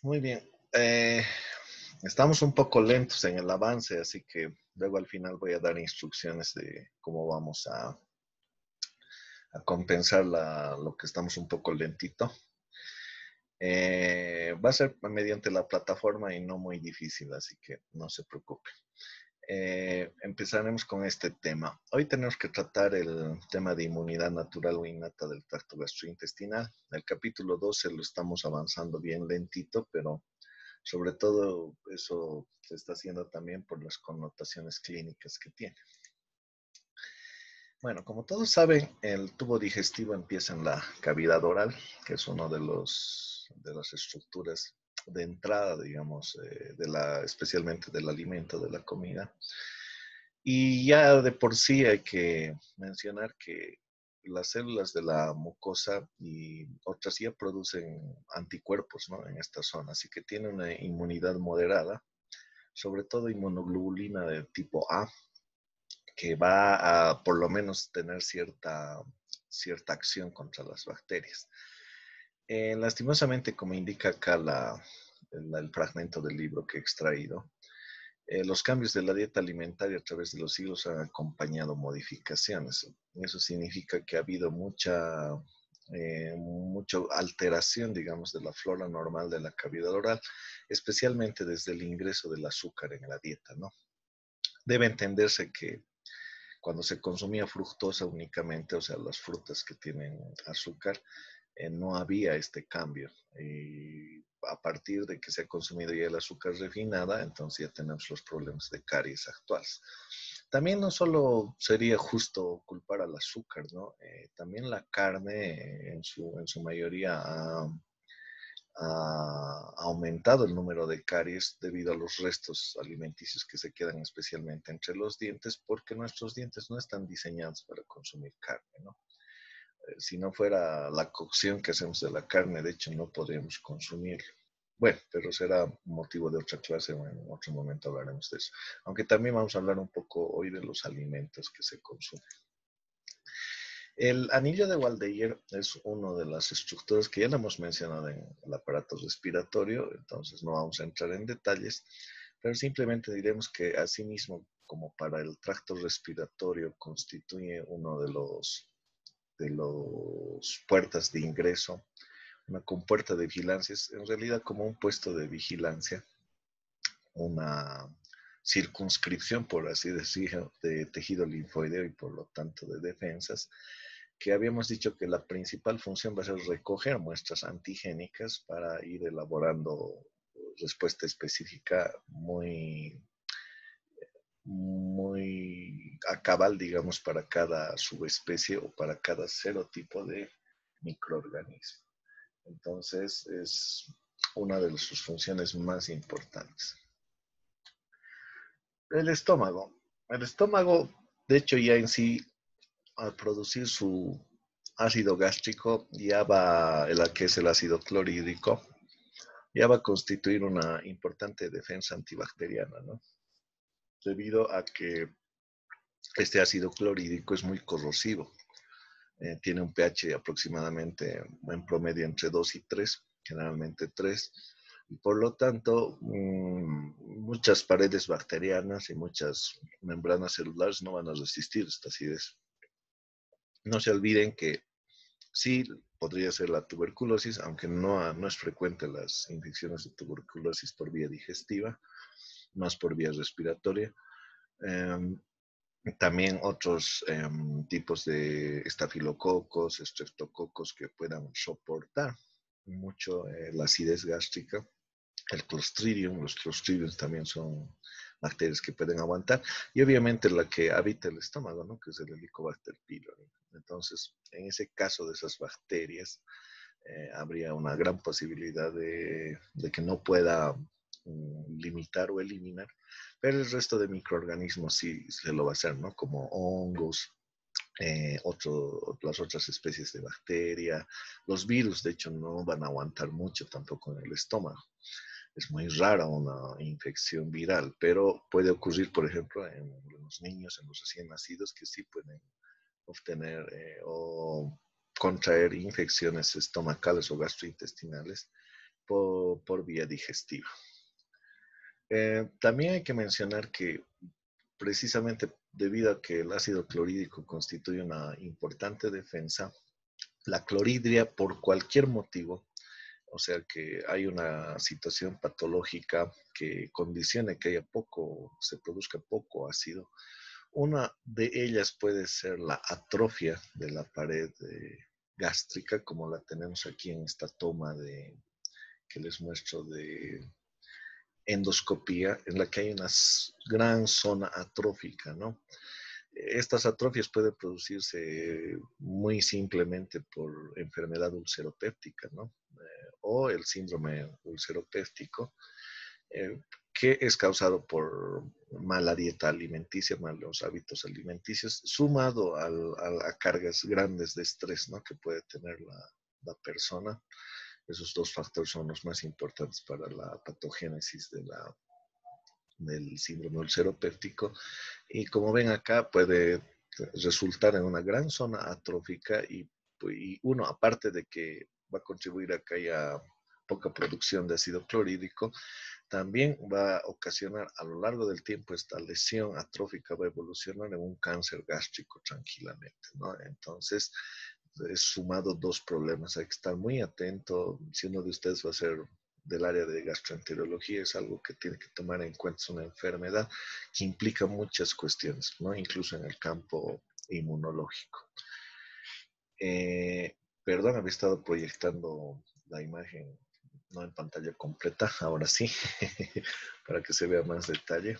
Muy bien. Eh, Estamos un poco lentos en el avance, así que luego al final voy a dar instrucciones de cómo vamos a compensar lo que estamos un poco lentito. Va a ser mediante la plataforma y no muy difícil, así que no se preocupe. Empezaremos con este tema. Hoy tenemos que tratar el tema de inmunidad natural o innata del tracto gastrointestinal. El capítulo 12 lo estamos avanzando bien lentito, pero sobre todo eso se está haciendo también por las connotaciones clínicas que tiene. Bueno, como todos saben, el tubo digestivo empieza en la cavidad oral, que es uno de las estructuras de entrada, digamos, especialmente del alimento, de la comida. Y ya de por sí hay que mencionar que las células de la mucosa y otras ya producen anticuerpos, ¿no? En esta zona, así que tiene una inmunidad moderada, sobre todo inmunoglobulina de tipo A, que va a por lo menos tener cierta acción contra las bacterias. Lastimosamente, como indica acá el fragmento del libro que he extraído, los cambios de la dieta alimentaria a través de los siglos han acompañado modificaciones. Eso significa que ha habido mucha alteración, digamos, de la flora normal de la cavidad oral, especialmente desde el ingreso del azúcar en la dieta, ¿no? Debe entenderse que cuando se consumía fructosa únicamente, o sea, las frutas que tienen azúcar, no había este cambio. Y a partir de que se ha consumido ya el azúcar refinada, entonces ya tenemos los problemas de caries actuales. También no solo sería justo culpar al azúcar, ¿no? También la carne en su mayoría ha aumentado el número de caries debido a los restos alimenticios que se quedan especialmente entre los dientes, porque nuestros dientes no están diseñados para consumir carne, ¿no? Si no fuera la cocción que hacemos de la carne, de hecho no podríamos consumirlo. Bueno, pero será motivo de otra clase, o en otro momento hablaremos de eso. Aunque también vamos a hablar un poco hoy de los alimentos que se consumen. El anillo de Waldeyer es una de las estructuras que ya lo hemos mencionado en el aparato respiratorio, entonces no vamos a entrar en detalles, pero simplemente diremos que asimismo, como para el tracto respiratorio, constituye uno de los puertas de ingreso, una compuerta de vigilancia, es en realidad como un puesto de vigilancia, una circunscripción, por así decirlo, de tejido linfoideo y por lo tanto de defensas, que habíamos dicho que la principal función va a ser recoger muestras antigénicas para ir elaborando respuesta específica muy a cabal, digamos, para cada subespecie o para cada serotipo de microorganismo. Entonces, es una de sus funciones más importantes. El estómago. El estómago, de hecho, ya en sí, al producir su ácido gástrico, ya va, el que es el ácido clorhídrico, ya va a constituir una importante defensa antibacteriana, ¿no? Debido a que este ácido clorhídrico es muy corrosivo. Tiene un pH aproximadamente en promedio entre 2 y 3, generalmente 3, y por lo tanto muchas paredes bacterianas y muchas membranas celulares no van a resistir esta acidez. No se olviden que sí podría ser la tuberculosis, aunque no es frecuente las infecciones de tuberculosis por vía digestiva, más por vía respiratoria. Eh, También otros tipos de estafilococos, estreptococos que puedan soportar mucho la acidez gástrica. El Clostridium, los Clostridiums también son bacterias que pueden aguantar. Y obviamente la que habita el estómago, ¿no? Que es el Helicobacter pylori. Entonces, en ese caso de esas bacterias, habría una gran posibilidad de que no pueda limitar o eliminar, pero el resto de microorganismos sí se lo va a hacer, ¿no? Como hongos, las otras especies de bacteria, los virus, de hecho, no van a aguantar mucho tampoco en el estómago. Es muy rara una infección viral, pero puede ocurrir, por ejemplo, en los niños, en los recién nacidos, que sí pueden obtener o contraer infecciones estomacales o gastrointestinales por vía digestiva. También hay que mencionar que precisamente debido a que el ácido clorhídrico constituye una importante defensa, la clorhidria por cualquier motivo, o sea que hay una situación patológica que condicione que haya poco, se produzca poco ácido. Una de ellas puede ser la atrofia de la pared gástrica, como la tenemos aquí en esta toma que les muestro de endoscopía, en la que hay una gran zona atrófica, ¿no? Estas atrofias pueden producirse muy simplemente por enfermedad ulceropéptica, ¿no? O el síndrome ulceropéptico, eh, que es causado por mala dieta alimenticia, malos hábitos alimenticios, sumado a cargas grandes de estrés, ¿no? Que puede tener la persona. Esos dos factores son los más importantes para la patogénesis del síndrome ulceropéptico. Y como ven acá, puede resultar en una gran zona atrófica y uno, aparte de que va a contribuir a que haya poca producción de ácido clorhídrico, también va a ocasionar a lo largo del tiempo esta lesión atrófica, va a evolucionar en un cáncer gástrico tranquilamente, ¿no? Entonces, es sumado dos problemas. Hay que estar muy atento. Si uno de ustedes va a ser del área de gastroenterología, es algo que tiene que tomar en cuenta. Es una enfermedad que implica muchas cuestiones, ¿no? Incluso en el campo inmunológico. Perdón, había estado proyectando la imagen no en pantalla completa, ahora sí, para que se vea más detalle.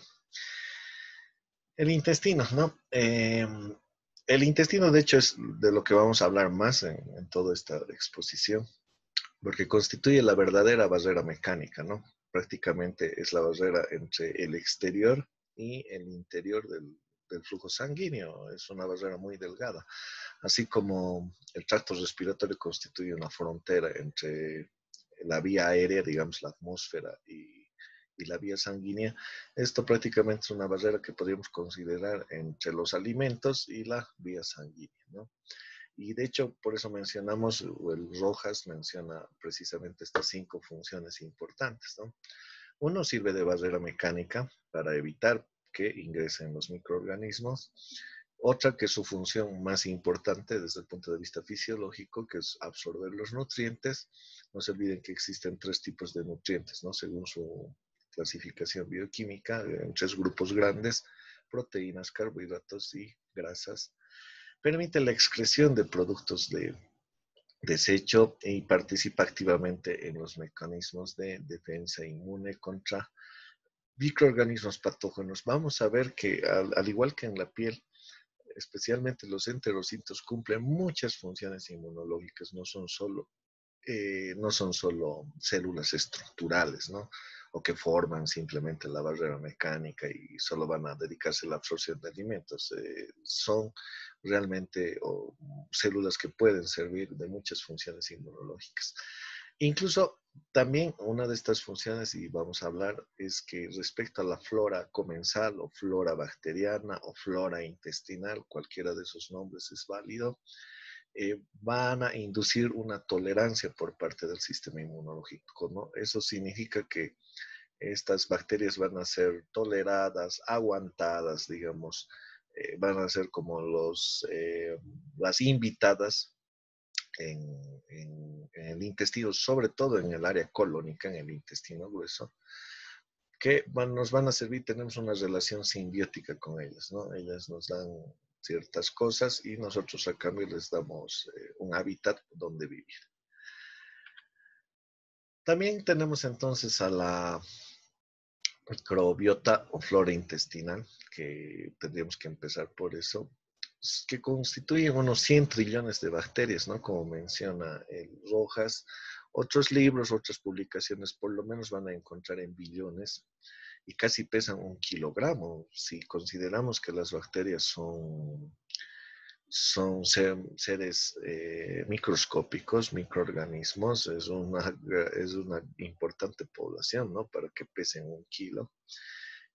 El intestino, ¿no? El intestino, de hecho, es de lo que vamos a hablar más en toda esta exposición, porque constituye la verdadera barrera mecánica, ¿no? Prácticamente es la barrera entre el exterior y el interior del flujo sanguíneo. Es una barrera muy delgada, así como el tracto respiratorio constituye una frontera entre la vía aérea, digamos, la atmósfera y la vía sanguínea. Esto prácticamente es una barrera que podríamos considerar entre los alimentos y la vía sanguínea, ¿no? Y de hecho, por eso mencionamos, o el Rojas menciona precisamente estas 5 funciones importantes, ¿no? Uno sirve de barrera mecánica para evitar que ingresen los microorganismos. Otra que es su función más importante desde el punto de vista fisiológico, que es absorber los nutrientes. No se olviden que existen 3 tipos de nutrientes, ¿no? Según su clasificación bioquímica, en 3 grupos grandes: proteínas, carbohidratos y grasas. Permite la excreción de productos de desecho y participa activamente en los mecanismos de defensa inmune contra microorganismos patógenos. Vamos a ver que al igual que en la piel, especialmente los enterocitos cumplen muchas funciones inmunológicas, no son solo células estructurales, ¿no? O que forman simplemente la barrera mecánica y solo van a dedicarse a la absorción de alimentos. Son realmente células que pueden servir de muchas funciones inmunológicas. Incluso también una de estas funciones, y vamos a hablar, es que respecto a la flora comensal o flora bacteriana o flora intestinal, cualquiera de esos nombres es válido, van a inducir una tolerancia por parte del sistema inmunológico, ¿no? Eso significa que estas bacterias van a ser toleradas, aguantadas, digamos, van a ser como las invitadas en el intestino, sobre todo en el área colónica, en el intestino grueso, que nos van a servir. Tenemos una relación simbiótica con ellas, ¿no? Ellas nos dan ciertas cosas y nosotros a cambio les damos un hábitat donde vivir. También tenemos entonces a la microbiota o flora intestinal, que tendríamos que empezar por eso, que constituyen unos 100 trillones de bacterias, ¿no? Como menciona el Rojas. Otros libros, otras publicaciones, por lo menos van a encontrar en billones y casi pesan 1 kilogramo. Si consideramos que las bacterias son seres microscópicos, microorganismos, es una importante población, ¿no? Para que pesen 1 kilo.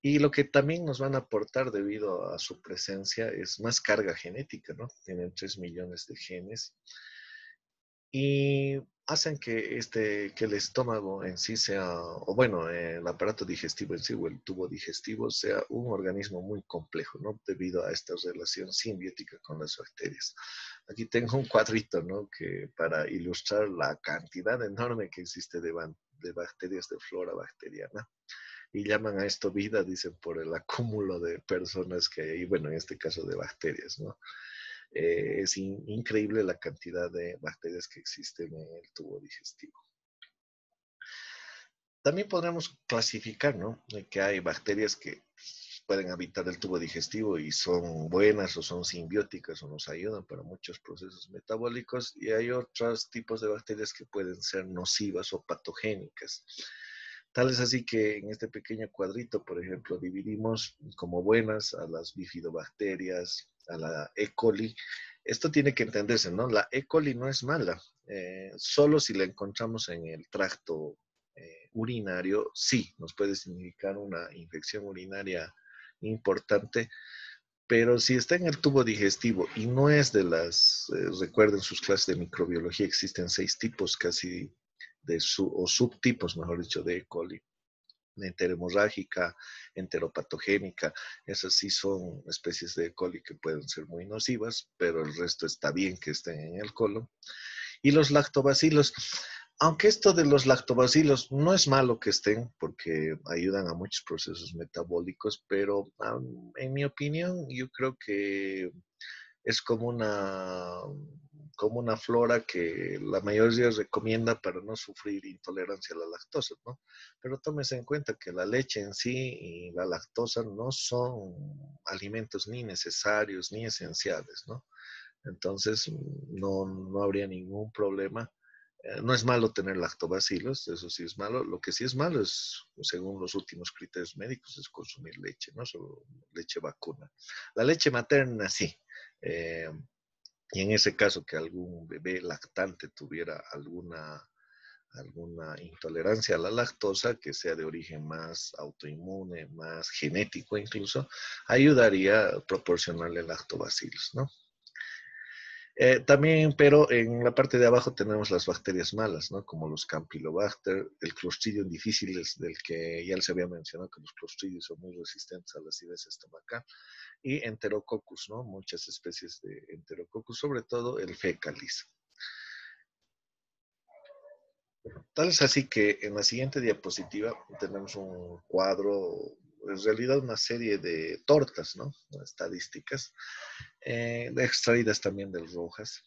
Y lo que también nos van a aportar debido a su presencia es más carga genética, ¿no? Tienen 3 millones de genes. Y hacen que el estómago en sí sea, o bueno, el aparato digestivo en sí, o el tubo digestivo, sea un organismo muy complejo, ¿no? Debido a esta relación simbiótica con las bacterias. Aquí tengo un cuadrito, ¿no? Que para ilustrar la cantidad enorme que existe de bacterias de flora bacteriana. Y llaman a esto vida, dicen, por el acúmulo de personas que hay, bueno, en este caso de bacterias, ¿no? Es increíble la cantidad de bacterias que existen en el tubo digestivo. También podremos clasificar, ¿no? Que hay bacterias que pueden habitar el tubo digestivo y son buenas o son simbióticas o nos ayudan para muchos procesos metabólicos, y hay otros tipos de bacterias que pueden ser nocivas o patogénicas. Tal es así que en este pequeño cuadrito, por ejemplo, dividimos como buenas a las bifidobacterias, a la E. coli. Esto tiene que entenderse, ¿no? La E. coli no es mala, solo si la encontramos en el tracto urinario, sí, nos puede significar una infección urinaria importante, pero si está en el tubo digestivo y no es de recuerden sus clases de microbiología, existen 6 tipos casi o subtipos, mejor dicho, de E. coli. Enteromorrágica, enteropatogénica, esas sí son especies de E. coli que pueden ser muy nocivas, pero el resto está bien que estén en el colon. Y los lactobacilos, aunque esto de los lactobacilos no es malo que estén porque ayudan a muchos procesos metabólicos, pero en mi opinión yo creo que es como una flora que la mayoría recomienda para no sufrir intolerancia a la lactosa, ¿no? Pero tómese en cuenta que la leche en sí y la lactosa no son alimentos ni necesarios ni esenciales, ¿no? Entonces, no habría ningún problema. No es malo tener lactobacilos, eso sí es malo. Lo que sí es malo es, según los últimos criterios médicos, es consumir leche, no solo leche vacuna. La leche materna sí. Eh, y en ese caso que algún bebé lactante tuviera alguna intolerancia a la lactosa, que sea de origen más autoinmune, más genético incluso, ayudaría a proporcionarle lactobacilos, ¿no? También, pero en la parte de abajo tenemos las bacterias malas, ¿no? Como los Campylobacter, el Clostridium difficile, del que ya les había mencionado que los Clostridios son muy resistentes a la acidez estomacal, y Enterococcus, ¿no? Muchas especies de Enterococcus, sobre todo el Fecalis. Tal es así que en la siguiente diapositiva tenemos un cuadro, en realidad una serie de tortas, ¿no? Estadísticas, extraídas también del Rojas.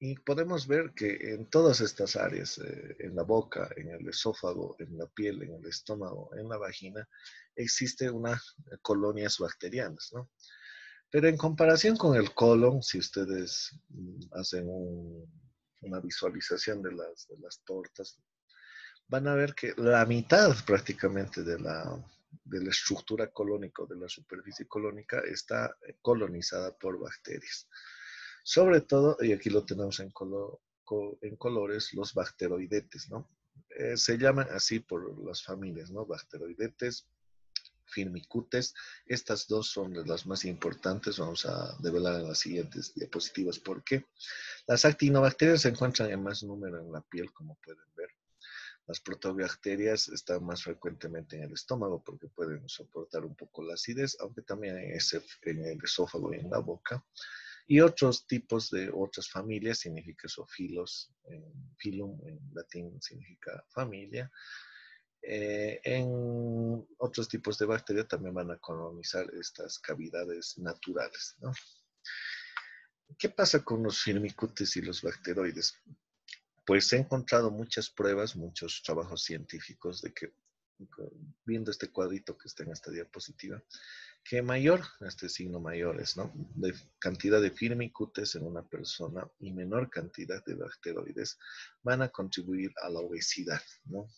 Y podemos ver que en todas estas áreas, en la boca, en el esófago, en la piel, en el estómago, en la vagina, existe una colonias bacterianas, ¿no? Pero en comparación con el colon, si ustedes hacen una visualización de las tortas, van a ver que la mitad prácticamente de la estructura colónica, de la superficie colónica, está colonizada por bacterias. Sobre todo, y aquí lo tenemos en colores, los bacteroidetes, ¿no? Se llaman así por las familias, ¿no? Bacteroidetes, firmicutes. Estas dos son de las más importantes. Vamos a develar en las siguientes diapositivas por qué. Las actinobacterias se encuentran en más número en la piel, como pueden ver. Las protobacterias están más frecuentemente en el estómago porque pueden soportar un poco la acidez, aunque también en el esófago y en la boca. Y otros tipos de otras familias significa eso, filum en latín significa familia. En otros tipos de bacterias también van a colonizar estas cavidades naturales, ¿no? ¿Qué pasa con los firmicutes y los bacteroides? Pues se han encontrado muchas pruebas, muchos trabajos científicos de que, viendo este cuadrito que está en esta diapositiva, que mayor, este signo mayores, ¿no? De cantidad de firmicutes en una persona y menor cantidad de bacteroides van a contribuir a la obesidad, ¿no?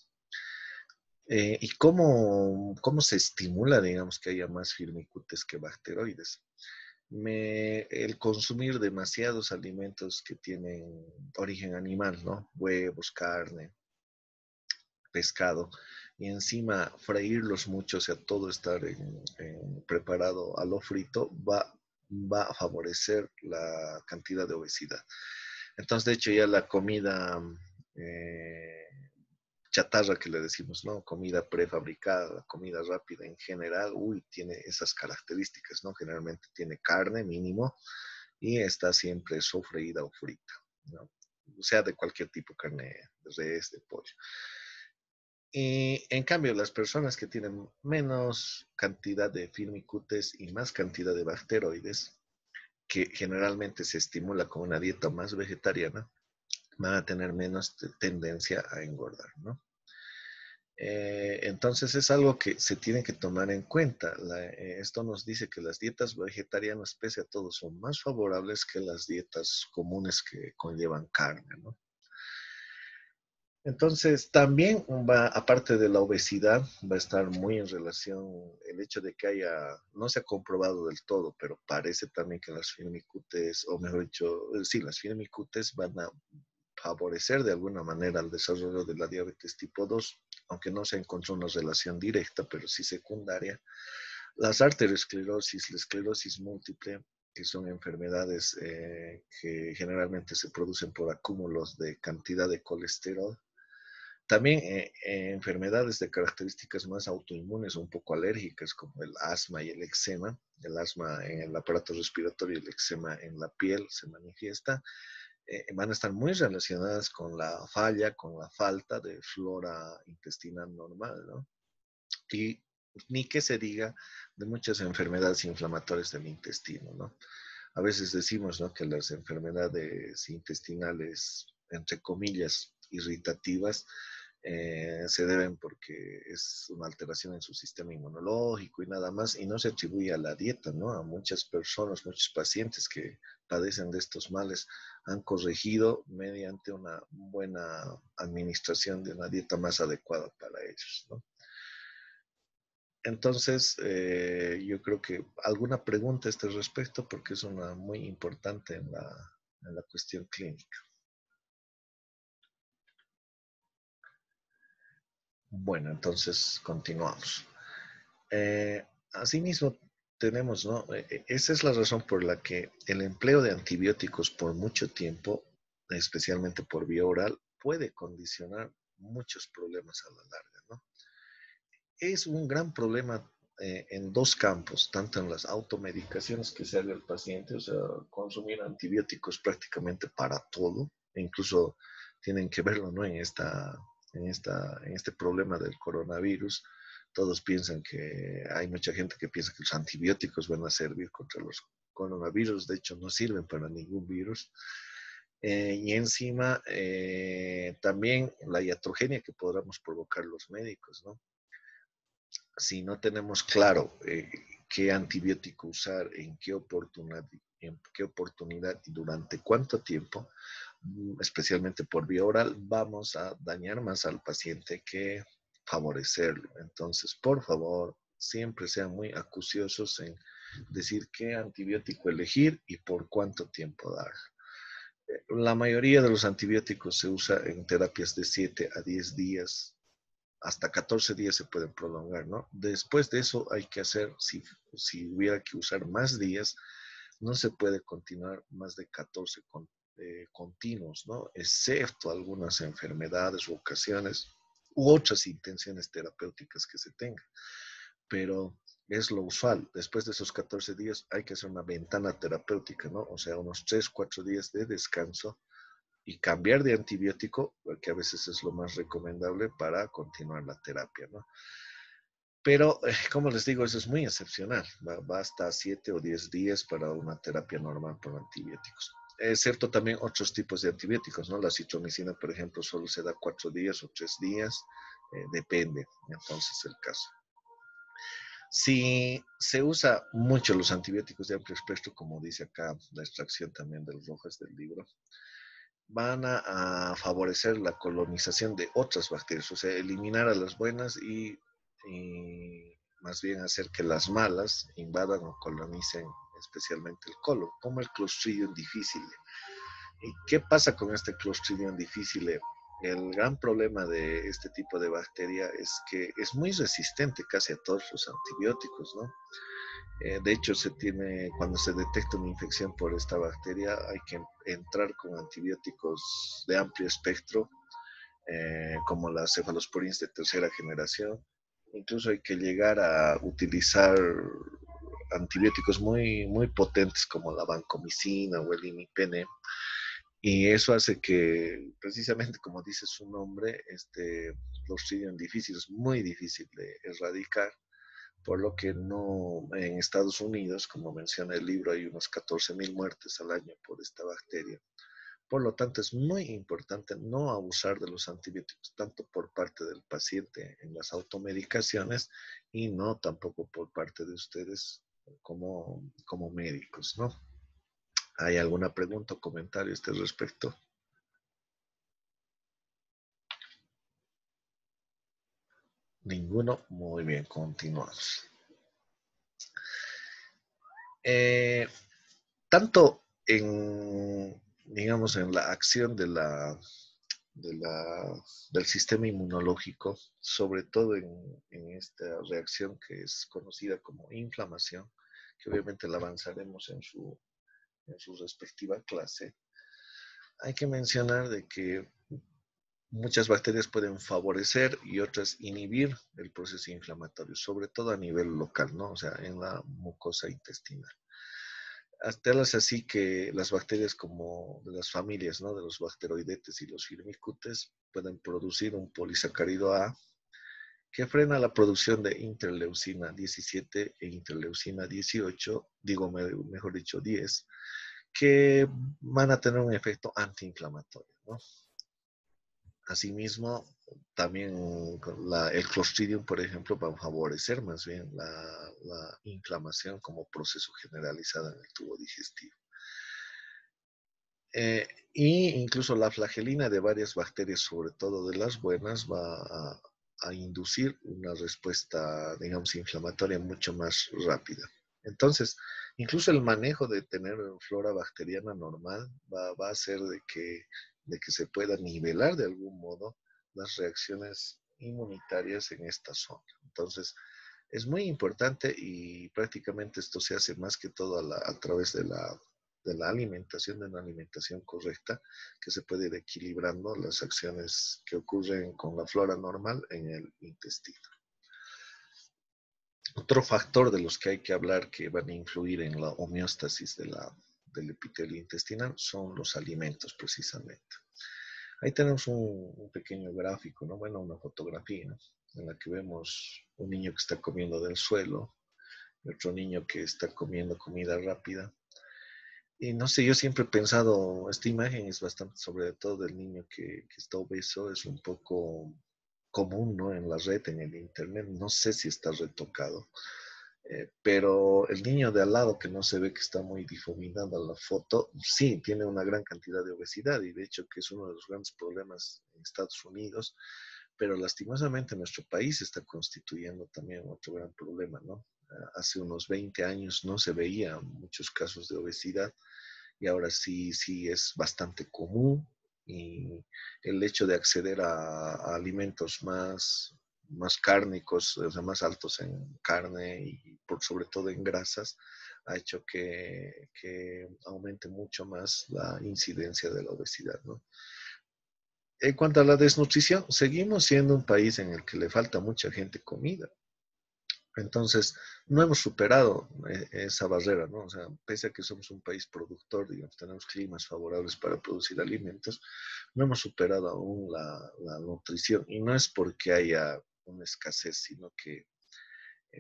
¿Y cómo se estimula, digamos, que haya más firmicutes que bacteroides? El consumir demasiados alimentos que tienen origen animal, ¿no? Huevos, carne, pescado, y encima freírlos mucho, o sea, todo estar preparado a lo frito, va a favorecer la cantidad de obesidad. Entonces, de hecho, ya la comida eh, chatarra que le decimos, ¿no? Comida prefabricada, comida rápida en general, uy, tiene esas características, ¿no? Generalmente tiene carne mínimo y está siempre sofreída o frita, ¿no? O sea, de cualquier tipo, carne de res, de pollo. Y en cambio, las personas que tienen menos cantidad de firmicutes y más cantidad de bacteroides, que generalmente se estimula con una dieta más vegetariana, van a tener menos tendencia a engordar, ¿no? Entonces es algo que se tiene que tomar en cuenta. Esto nos dice que las dietas vegetarianas, pese a todo, son más favorables que las dietas comunes que conllevan carne, ¿no? Entonces, también va, aparte de la obesidad, va a estar muy en relación el hecho de que no se ha comprobado del todo, pero parece también que las firmicutes, o mejor dicho, sí, las firmicutes van a favorecer de alguna manera el desarrollo de la diabetes tipo 2, aunque no se encontró una relación directa, pero sí secundaria. Las arteriosclerosis, la esclerosis múltiple, que son enfermedades que generalmente se producen por acúmulos de cantidad de colesterol. También enfermedades de características más autoinmunes o un poco alérgicas, como el asma y el asma en el aparato respiratorio y el eczema en la piel se manifiesta, van a estar muy relacionadas con la falla, con la falta de flora intestinal normal, ¿no? Y ni que se diga de muchas enfermedades inflamatorias del intestino, ¿no? A veces decimos, ¿no?, que las enfermedades intestinales, entre comillas, irritativas, se deben porque es una alteración en su sistema inmunológico y nada más, y no se atribuye a la dieta, ¿no? A muchas personas, muchos pacientes que padecen de estos males han corregido mediante una buena administración de una dieta más adecuada para ellos, ¿no? Entonces, yo creo que alguna pregunta a este respecto, porque es una muy importante en la cuestión clínica. Bueno, entonces continuamos. Asimismo, tenemos, ¿no? Esa es la razón por la que el empleo de antibióticos por mucho tiempo, especialmente por vía oral, puede condicionar muchos problemas a la larga, ¿no? Es un gran problema en dos campos, tanto en las automedicaciones que se haga el paciente, o sea, consumir antibióticos prácticamente para todo, e incluso tienen que verlo, ¿no? En este problema del coronavirus, todos piensan que hay mucha gente que piensa que los antibióticos van a servir contra los coronavirus, de hecho no sirven para ningún virus. Y encima también la iatrogenia que podamos provocar los médicos, ¿no? Si no tenemos claro qué antibiótico usar, en qué oportunidad y durante cuánto tiempo, especialmente por vía oral, vamos a dañar más al paciente que favorecerlo. Entonces, por favor, siempre sean muy acuciosos en decir qué antibiótico elegir y por cuánto tiempo dar. La mayoría de los antibióticos se usa en terapias de 7 a 10 días, hasta 14 días se pueden prolongar, ¿no? Después de eso hay que hacer, si hubiera que usar más días, no se puede continuar más de 14 continuos, ¿no? Excepto algunas enfermedades u ocasiones u otras intenciones terapéuticas que se tengan. Pero es lo usual. Después de esos 14 días hay que hacer una ventana terapéutica, ¿no? O sea, unos 3, 4 días de descanso y cambiar de antibiótico, que a veces es lo más recomendable para continuar la terapia, ¿no? Pero, como les digo, eso es muy excepcional. Va hasta 7 o 10 días para una terapia normal por antibióticos. Es cierto también otros tipos de antibióticos, ¿no? La citromicina, por ejemplo, solo se da 4 días o 3 días, depende entonces el caso. Si se usa mucho los antibióticos de amplio espectro, como dice acá la extracción también de las hojas del libro, van a favorecer la colonización de otras bacterias, o sea, eliminar a las buenas y más bien hacer que las malas invadan o colonicen especialmente el colon, como el Clostridium difficile. ¿Y qué pasa con este Clostridium difficile? El gran problema de este tipo de bacteria es que es muy resistente casi a todos los antibióticos, ¿no? De hecho, cuando se detecta una infección por esta bacteria, hay que entrar con antibióticos de amplio espectro, como las cefalosporins de tercera generación. Incluso hay que llegar a utilizar antibióticos muy, muy potentes como la vancomicina o el imipenem. Y eso hace que, precisamente como dice su nombre, este Clostridium difficile es muy difícil de erradicar, por lo que no, en Estados Unidos, como menciona el libro, hay unos 14,000 muertes al año por esta bacteria. Por lo tanto, es muy importante no abusar de los antibióticos, tanto por parte del paciente en las automedicaciones y no tampoco por parte de ustedes como médicos, ¿no? ¿Hay alguna pregunta o comentario a este respecto? Ninguno. Muy bien, continuamos. Eh, Tanto digamos, en la acción de la, del sistema inmunológico, sobre todo en esta reacción que es conocida como inflamación, que obviamente la avanzaremos en su respectiva clase, hay que mencionar de que muchas bacterias pueden favorecer y otras inhibir el proceso inflamatorio, sobre todo a nivel local, ¿no? O sea, en la mucosa intestinal. Hasta es así que las bacterias como de las familias, ¿no? De los bacteroidetes y los firmicutes pueden producir un polisacárido A que frena la producción de interleucina 17 e interleucina 18, digo mejor dicho 10, que van a tener un efecto antiinflamatorio, ¿no? Asimismo, también el Clostridium, por ejemplo, va a favorecer más bien la inflamación como proceso generalizado en el tubo digestivo. Y incluso la flagelina de varias bacterias, sobre todo de las buenas, va a inducir una respuesta, digamos, inflamatoria mucho más rápida. Entonces, incluso el manejo de tener flora bacteriana normal va a hacer de que se pueda nivelar de algún modo las reacciones inmunitarias en esta zona. Entonces, es muy importante y prácticamente esto se hace más que todo a través de la alimentación, de una alimentación correcta, que se puede ir equilibrando las acciones que ocurren con la flora normal en el intestino. Otro factor de los que hay que hablar que van a influir en la homeostasis del epitelio intestinal son los alimentos, precisamente. Ahí tenemos un pequeño gráfico, ¿no? Bueno, una fotografía, ¿no? En la que vemos un niño que está comiendo del suelo y otro niño que está comiendo comida rápida. Y no sé, yo siempre he pensado, esta imagen es bastante, sobre todo del niño que está obeso, es un poco común, ¿no? En la red, en el internet, no sé si está retocado, pero el niño de al lado que no se ve que está muy difuminada la foto, sí, tiene una gran cantidad de obesidad y de hecho que es uno de los grandes problemas en Estados Unidos, pero lastimosamente nuestro país está constituyendo también otro gran problema, ¿no? Hace unos 20 años no se veía muchos casos de obesidad y ahora sí, sí es bastante común y el hecho de acceder a alimentos más cárnicos, o sea, más altos en carne y sobre todo en grasas, ha hecho que aumente mucho más la incidencia de la obesidad, ¿no? En cuanto a la desnutrición, seguimos siendo un país en el que le falta mucha gente comida. Entonces, no hemos superado esa barrera, ¿no? O sea, pese a que somos un país productor, digamos, tenemos climas favorables para producir alimentos, no hemos superado aún la nutrición. Y no es porque haya una escasez, sino que,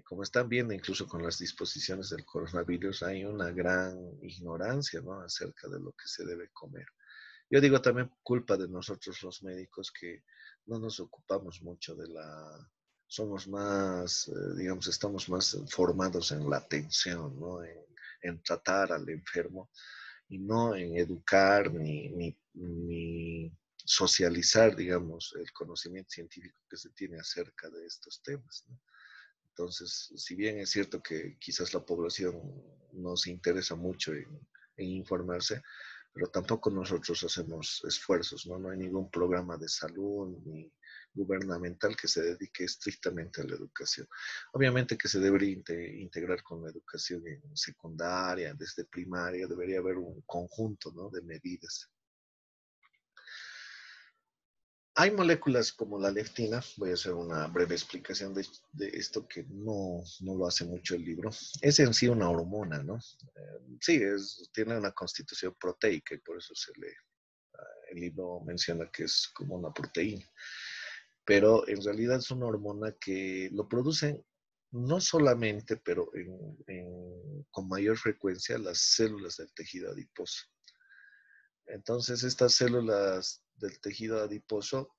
como están viendo incluso con las disposiciones del coronavirus, hay una gran ignorancia, ¿no? Acerca de lo que se debe comer. Yo digo también culpa de nosotros los médicos que no nos ocupamos mucho somos más, digamos, estamos más formados en la atención, ¿no? En tratar al enfermo y no en educar ni socializar, digamos, el conocimiento científico que se tiene acerca de estos temas, ¿no? Entonces, si bien es cierto que quizás la población no se interesa mucho en informarse, pero tampoco nosotros hacemos esfuerzos, ¿no? No hay ningún programa de salud ni gubernamental que se dedique estrictamente a la educación. Obviamente que se debería integrar con la educación en secundaria, desde primaria, debería haber un conjunto, ¿no?, de medidas. Hay moléculas como la leptina, voy a hacer una breve explicación de esto que no lo hace mucho el libro. Es en sí una hormona, ¿no? Sí, tiene una constitución proteica y por eso el libro menciona que es como una proteína. Pero en realidad es una hormona que lo producen no solamente, pero con mayor frecuencia las células del tejido adiposo. Entonces, estas células del tejido adiposo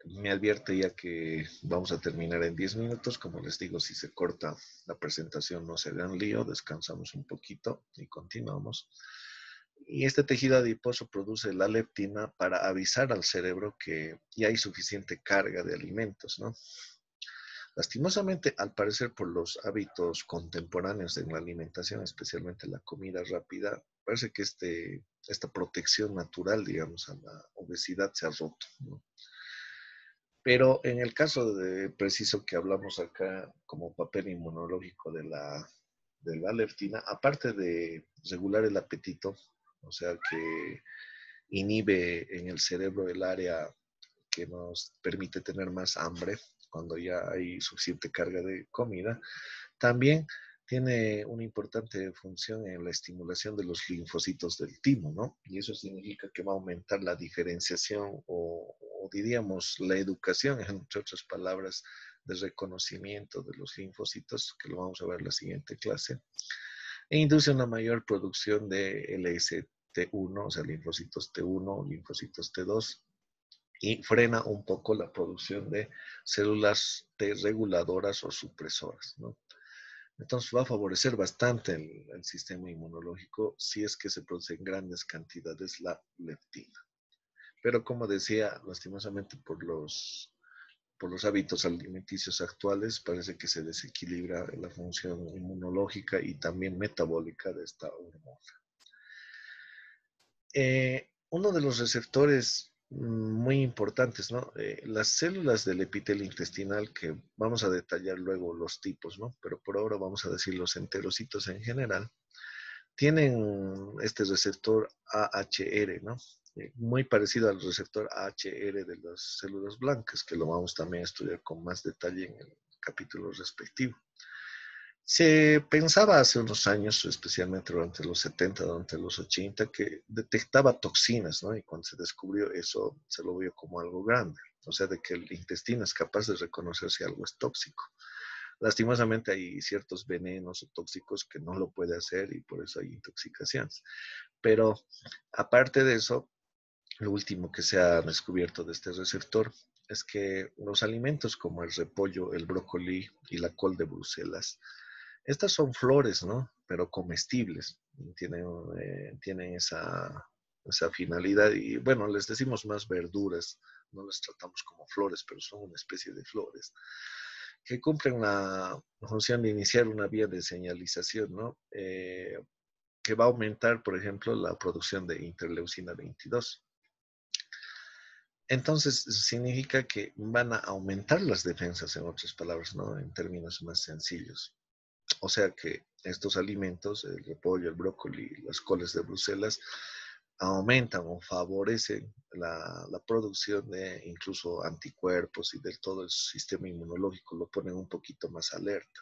me advierte ya que vamos a terminar en 10 minutos. Como les digo, si se corta la presentación, no se hagan lío, descansamos un poquito y continuamos. Y este tejido adiposo produce la leptina para avisar al cerebro que ya hay suficiente carga de alimentos, ¿no? Lastimosamente, al parecer por los hábitos contemporáneos en la alimentación, especialmente la comida rápida, parece que esta protección natural, digamos, a la obesidad se ha roto, ¿no? Pero en el caso de preciso que hablamos acá como papel inmunológico de la leptina, aparte de regular el apetito, o sea que inhibe en el cerebro el área que nos permite tener más hambre cuando ya hay suficiente carga de comida, también tiene una importante función en la estimulación de los linfocitos del timo, ¿no? Y eso significa que va a aumentar la diferenciación o diríamos la educación, entre otras palabras, de reconocimiento de los linfocitos, que lo vamos a ver en la siguiente clase, e induce una mayor producción de LST1, o sea, linfocitos T1, linfocitos T2, y frena un poco la producción de células T reguladoras o supresoras, ¿no? Entonces va a favorecer bastante el sistema inmunológico si es que se produce en grandes cantidades la leptina. Pero como decía, lastimosamente por los hábitos alimenticios actuales, parece que se desequilibra la función inmunológica y también metabólica de esta hormona. Uno de los receptores muy importantes, ¿no? Las células del epitelio intestinal, que vamos a detallar luego los tipos, ¿no? Pero por ahora vamos a decir los enterocitos en general, tienen este receptor AHR, ¿no? Muy parecido al receptor AHR de las células blancas, que lo vamos también a estudiar con más detalle en el capítulo respectivo. Se pensaba hace unos años, especialmente durante los 70, durante los 80, que detectaba toxinas, ¿no? Y cuando se descubrió eso, se lo vio como algo grande. O sea, de que el intestino es capaz de reconocer si algo es tóxico. Lastimosamente hay ciertos venenos o tóxicos que no lo puede hacer y por eso hay intoxicaciones. Pero aparte de eso, lo último que se ha descubierto de este receptor es que los alimentos como el repollo, el brócoli y la col de Bruselas, estas son flores, ¿no? Pero comestibles. Tienen esa finalidad y bueno, les decimos más verduras, no las tratamos como flores, pero son una especie de flores que cumplen la función de iniciar una vía de señalización, ¿no? Que va a aumentar, por ejemplo, la producción de interleucina 22. Entonces, significa que van a aumentar las defensas, en otras palabras, ¿no? En términos más sencillos. O sea que estos alimentos, el repollo, el brócoli, las coles de Bruselas, aumentan o favorecen la producción de incluso anticuerpos y de todo el sistema inmunológico, lo ponen un poquito más alerta.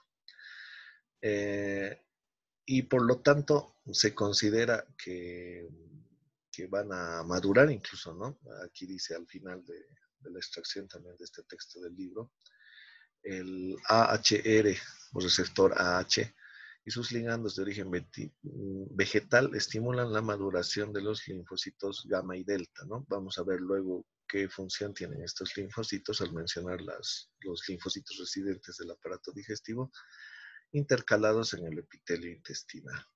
Y por lo tanto se considera que van a madurar incluso, ¿no? Aquí dice al final de la extracción también de este texto del libro, el AHR o receptor AH y sus ligandos de origen vegetal estimulan la maduración de los linfocitos gamma y delta, ¿no? Vamos a ver luego qué función tienen estos linfocitos al mencionar los linfocitos residentes del aparato digestivo intercalados en el epitelio intestinal.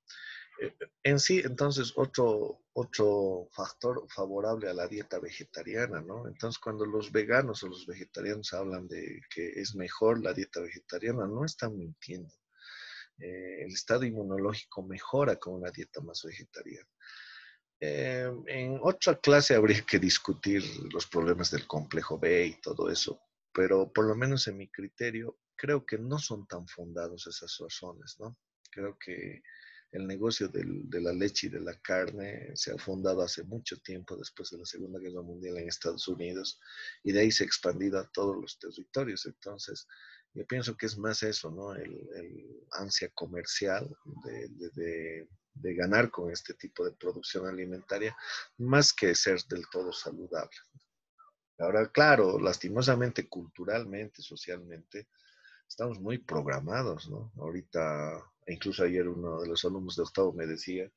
En sí, entonces, otro factor favorable a la dieta vegetariana, ¿no? Entonces, cuando los veganos o los vegetarianos hablan de que es mejor la dieta vegetariana, no están mintiendo. El estado inmunológico mejora con una dieta más vegetariana. En otra clase habría que discutir los problemas del complejo B y todo eso, pero por lo menos en mi criterio, creo que no son tan fundados esas razones, ¿no? Creo que el negocio de la leche y de la carne se ha fundado hace mucho tiempo después de la Segunda Guerra Mundial en Estados Unidos y de ahí se ha expandido a todos los territorios. Entonces, yo pienso que es más eso, ¿no? El ansia comercial de ganar con este tipo de producción alimentaria, más que ser del todo saludable. Ahora, claro, lastimosamente, culturalmente, socialmente, estamos muy programados, ¿no? Ahorita, incluso ayer uno de los alumnos de octavo me decía,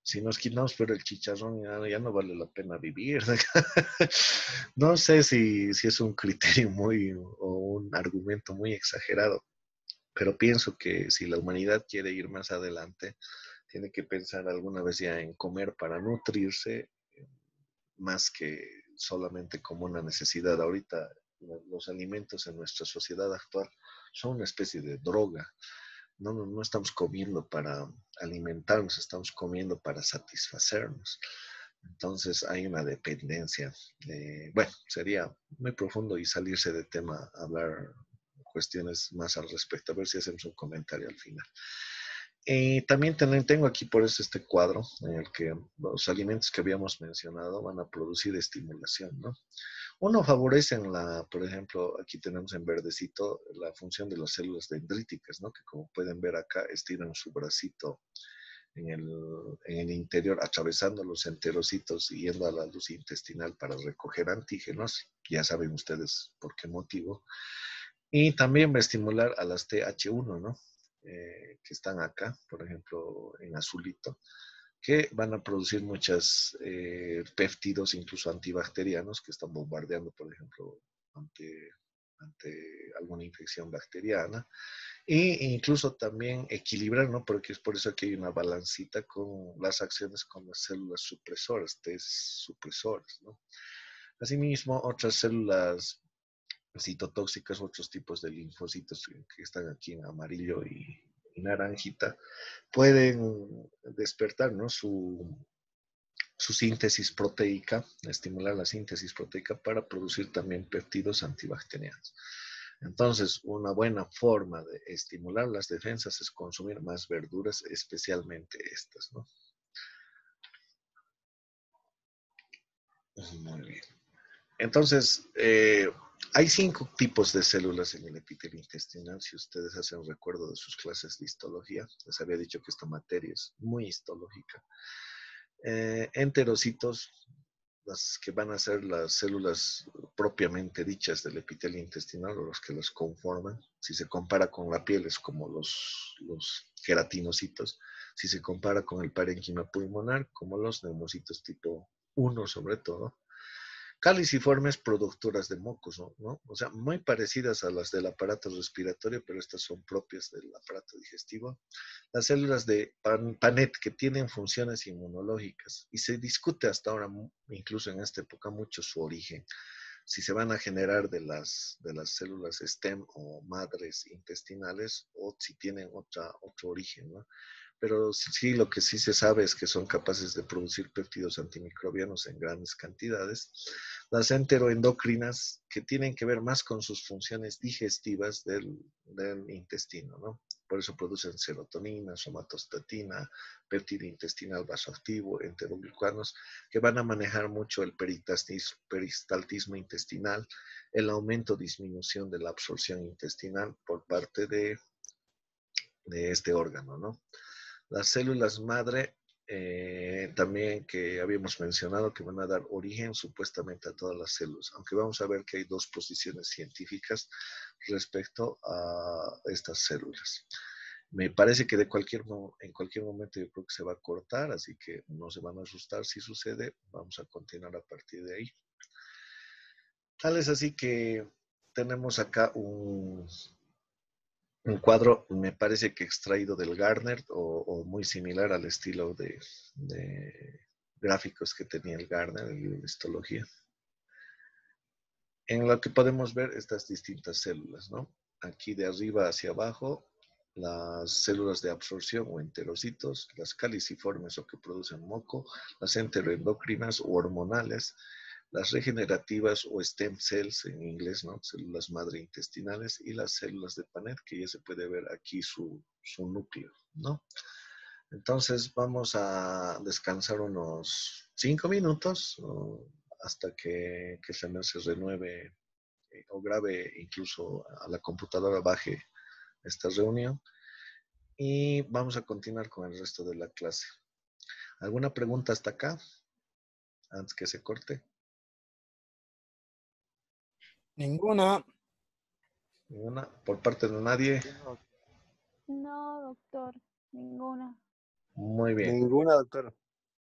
si nos quitamos pero el chicharrón ya no vale la pena vivir. No sé si es un criterio muy o un argumento muy exagerado, pero pienso que si la humanidad quiere ir más adelante, tiene que pensar alguna vez ya en comer para nutrirse, más que solamente como una necesidad. Ahorita los alimentos en nuestra sociedad actual son una especie de droga. No estamos comiendo para alimentarnos, estamos comiendo para satisfacernos. Entonces hay una dependencia. Bueno, sería muy profundo y salirse de tema, hablar cuestiones más al respecto. A ver si hacemos un comentario al final. También tengo aquí por eso este cuadro en el que los alimentos que habíamos mencionado van a producir estimulación, ¿no? Uno favorece por ejemplo, aquí tenemos en verdecito la función de las células dendríticas, ¿no? Que como pueden ver acá, estiran su bracito en el interior, atravesando los enterocitos y yendo a la luz intestinal para recoger antígenos. Ya saben ustedes por qué motivo. Y también va a estimular a las TH1, ¿no? Que están acá, por ejemplo, en azulito, que van a producir muchos péptidos, incluso antibacterianos, que están bombardeando, por ejemplo, ante alguna infección bacteriana. E incluso también equilibrar, ¿no? Porque es por eso que hay una balancita con las acciones con las células supresoras, T supresoras, ¿no? Asimismo, otras células citotóxicas, otros tipos de linfocitos que están aquí en amarillo y naranjita, pueden despertar, ¿no? Su síntesis proteica, estimular la síntesis proteica para producir también péptidos antibacterianos. Entonces, una buena forma de estimular las defensas es consumir más verduras, especialmente estas, ¿no? Muy bien. Entonces, hay 5 tipos de células en el epitelio intestinal. Si ustedes hacen recuerdo de sus clases de histología, les había dicho que esta materia es muy histológica. Enterocitos, las que van a ser las células propiamente dichas del epitelio intestinal o los que las conforman. Si se compara con la piel es como los queratinocitos. Si se compara con el parénquima pulmonar, como los neumocitos tipo 1 sobre todo. Caliciformes productoras de mocos, ¿no? O sea, muy parecidas a las del aparato respiratorio, pero estas son propias del aparato digestivo. Las células de Panet que tienen funciones inmunológicas y se discute hasta ahora, incluso en esta época, mucho su origen. Si se van a generar de las células STEM o madres intestinales o si tienen otro origen, ¿no? Pero sí, lo que sí se sabe es que son capaces de producir péptidos antimicrobianos en grandes cantidades. Las enteroendocrinas, que tienen que ver más con sus funciones digestivas del intestino, ¿no? Por eso producen serotonina, somatostatina, péptido intestinal vasoactivo, enteroglucanos, que van a manejar mucho el peristaltismo intestinal, el aumento o disminución de la absorción intestinal por parte de este órgano, ¿no? Las células madre, también que habíamos mencionado que van a dar origen supuestamente a todas las células, aunque vamos a ver que hay dos posiciones científicas respecto a estas células. Me parece que en cualquier momento yo creo que se va a cortar, así que no se van a asustar si sucede. Vamos a continuar a partir de ahí. Tal es así que tenemos acá un cuadro, me parece que extraído del Garner o muy similar al estilo de gráficos que tenía el Garner, el libro de histología, en lo que podemos ver estas distintas células, ¿no? Aquí de arriba hacia abajo las células de absorción o enterocitos, las caliciformes o que producen moco, las enteroendocrinas o hormonales, las regenerativas o stem cells en inglés, ¿no? Células madre intestinales y las células de Paneth, que ya se puede ver aquí su núcleo, ¿no? Entonces vamos a descansar unos 5 minutos hasta que se renueve o grabe incluso a la computadora baje esta reunión y vamos a continuar con el resto de la clase. ¿Alguna pregunta hasta acá antes que se corte? Ninguna. ¿Ninguna? ¿Por parte de nadie? No, doctor, ninguna. Muy bien. Ninguna, doctor.